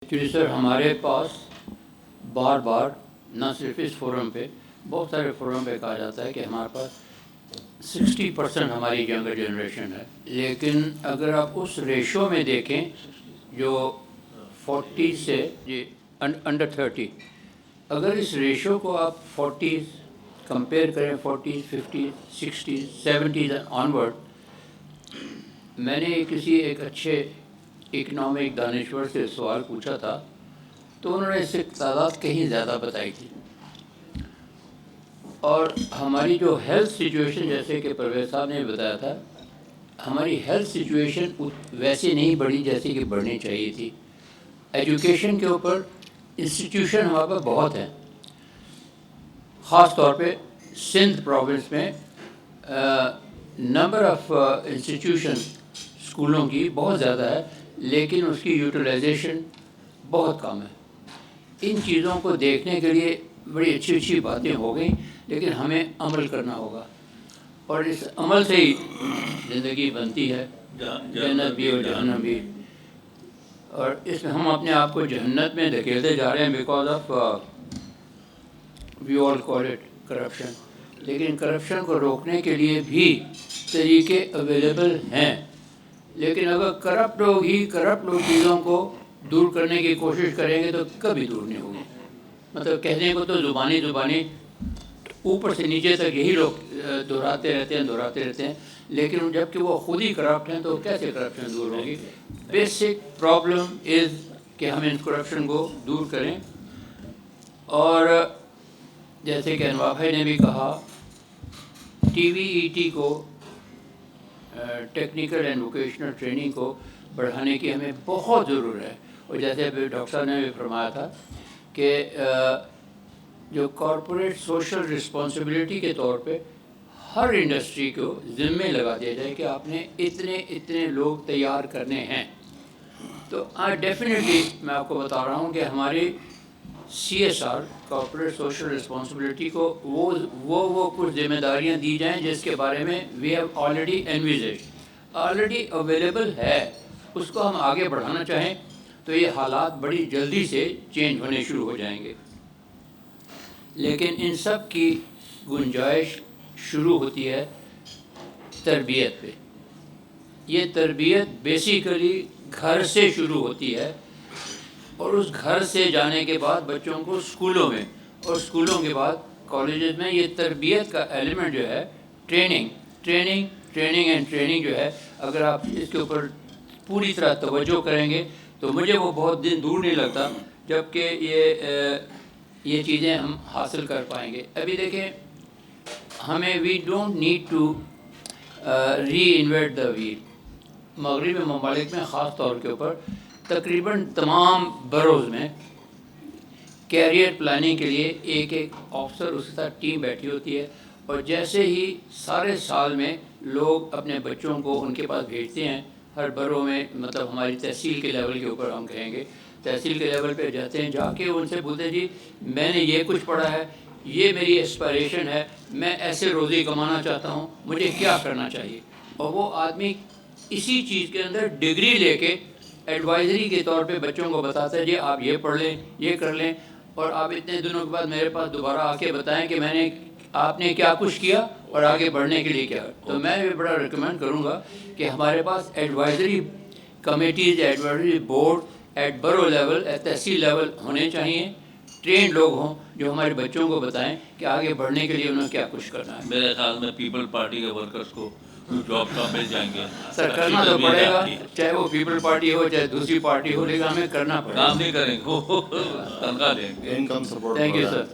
Actually sir ہمارے پاس بار بار نہ صرف اس فورم پہ بہت سارے فورم پہ کہا جاتا ہے کہ ہمارے پاس 60% ہماری ینگر جنریشن ہے، لیکن اگر آپ اس ریشو میں دیکھیں جو 40 سے جی انڈر 30، اگر اس ریشو کو آپ 40 کمپیئر کریں 40 50 60 70 آنورڈ، میں نے کسی ایک اچھے اکنامک دانشور سے سوال پوچھا تھا تو انہوں نے اس سے تعداد کہیں زیادہ بتائی تھی، اور ہماری جو ہیلتھ سچویشن جیسے کہ پرویز صاحب نے بتایا تھا، ہماری ہیلتھ سچویشن ویسے نہیں بڑھی جیسے کہ بڑھنی چاہیے تھی۔ ایجوکیشن کے اوپر انسٹیٹیوشن ہمارے پاس بہت ہیں، خاص طور پہ سندھ پروونس میں نمبر آف انسٹیٹیوشن اسکولوں کی بہت زیادہ ہے، لیکن اس کی یوٹیلائزیشن بہت کم ہے۔ ان چیزوں کو دیکھنے کے لیے بڑی اچھی اچھی باتیں ہو گئیں، لیکن ہمیں عمل کرنا ہوگا، اور اس عمل سے ہی زندگی بنتی ہے، جنت بھی اور جہنم بھی۔ اور اس میں ہم اپنے آپ کو جہنت میں دھکیلتے جا رہے ہیں because of we all call it corruption, لیکن کرپشن کو روکنے کے لیے بھی طریقے اویلیبل ہیں، لیکن اگر کرپٹ لوگ چیزوں کو دور کرنے کی کوشش کریں گے تو کبھی دور نہیں ہوگی۔ مطلب کہنے کو تو زبانی اوپر سے نیچے تک یہی لوگ دہراتے رہتے ہیں، لیکن جب کہ وہ خود ہی کرپٹ ہیں تو کیسے کرپشن دور ہوگی؟ بیسک پرابلم از کہ ہم ان کرپشن کو دور کریں۔ اور جیسے کہ انواع بھائی نے بھی کہا، ٹی وی ای ٹی کو ٹیکنیکل اینڈ ووکیشنل ٹریننگ کو بڑھانے کی ہمیں بہت ضرورت ہے، اور جیسے ابھی ڈاکٹر صاحب نے بھی فرمایا تھا کہ جو کارپوریٹ سوشل رسپانسبلٹی کے طور پہ ہر انڈسٹری کو ذمے لگا دیا جائے کہ آپ نے اتنے لوگ تیار کرنے ہیں، تو ڈیفینیٹلی میں آپ کو بتا رہا ہوں کہ ہماری CSR کارپوریٹ سوشل رسپانسبلٹی کو وہ کچھ ذمہ داریاں دی جائیں جس کے بارے میں we have already already available ہے، اس کو ہم آگے بڑھانا چاہیں تو یہ حالات بڑی جلدی سے چینج ہونے شروع ہو جائیں گے۔ لیکن ان سب کی گنجائش شروع ہوتی ہے تربیت پہ۔ یہ تربیت بیسیکلی گھر سے شروع ہوتی ہے، اور اس گھر سے جانے کے بعد بچوں کو اسکولوں میں، اور اسکولوں کے بعد کالجز میں یہ تربیت کا ایلیمنٹ جو ہے ٹریننگ جو ہے، اگر آپ اس کے اوپر پوری طرح توجہ کریں گے تو مجھے وہ بہت دن دور نہیں لگتا جب کہ یہ چیزیں ہم حاصل کر پائیں گے۔ ابھی دیکھیں، ہمیں we don't need to reinvent the wheel. مغربی ممالک میں خاص طور کے اوپر تقریباً تمام بروز میں کیریئر پلاننگ کے لیے ایک آفسر، اس کے ساتھ ٹیم بیٹھی ہوتی ہے، اور جیسے ہی سارے سال میں لوگ اپنے بچوں کو ان کے پاس بھیجتے ہیں، ہر برو میں، مطلب ہماری تحصیل کے لیول کے اوپر ہم کہیں گے، تحصیل کے لیول پہ جاتے ہیں، جا کے ان سے بولتے ہیں جی میں نے یہ کچھ پڑھا ہے، یہ میری اسپائریشن ہے، میں ایسے روزی کمانا چاہتا ہوں، مجھے کیا کرنا چاہیے؟ اور وہ آدمی اسی چیز کے اندر ڈگری لے کے ایڈوائزری کے طور پہ بچوں کو بتاتا ہے جی آپ یہ پڑھ لیں، یہ کر لیں، اور آپ اتنے دنوں کے بعد میرے پاس دوبارہ آ کے بتائیں کہ آپ نے کیا کچھ کیا اور آگے بڑھنے کے لیے کیا۔ تو میں بھی بڑا ریکمینڈ کروں گا کہ ہمارے پاس advisory committees, advisory board at برو لیول، ایٹ تحصیل لیول ہونے چاہیے، ٹرینڈ لوگ ہوں جو ہمارے بچوں کو بتائیں کہ آگے بڑھنے کے لیے انہیں کیا کچھ کرنا ہے۔ میرے خیال میں پیپل پارٹی کے ورکرز کو جاب کا مل جائیں گے، سر کرنا تو پڑے گا، چاہے وہ پیپل پارٹی ہو چاہے دوسری پارٹی ہو، لیکن ہمیں کرنا پڑے گا۔ کام نہیں کریں گے وہ تنخواہ دیں گے۔ Income support thank you sir.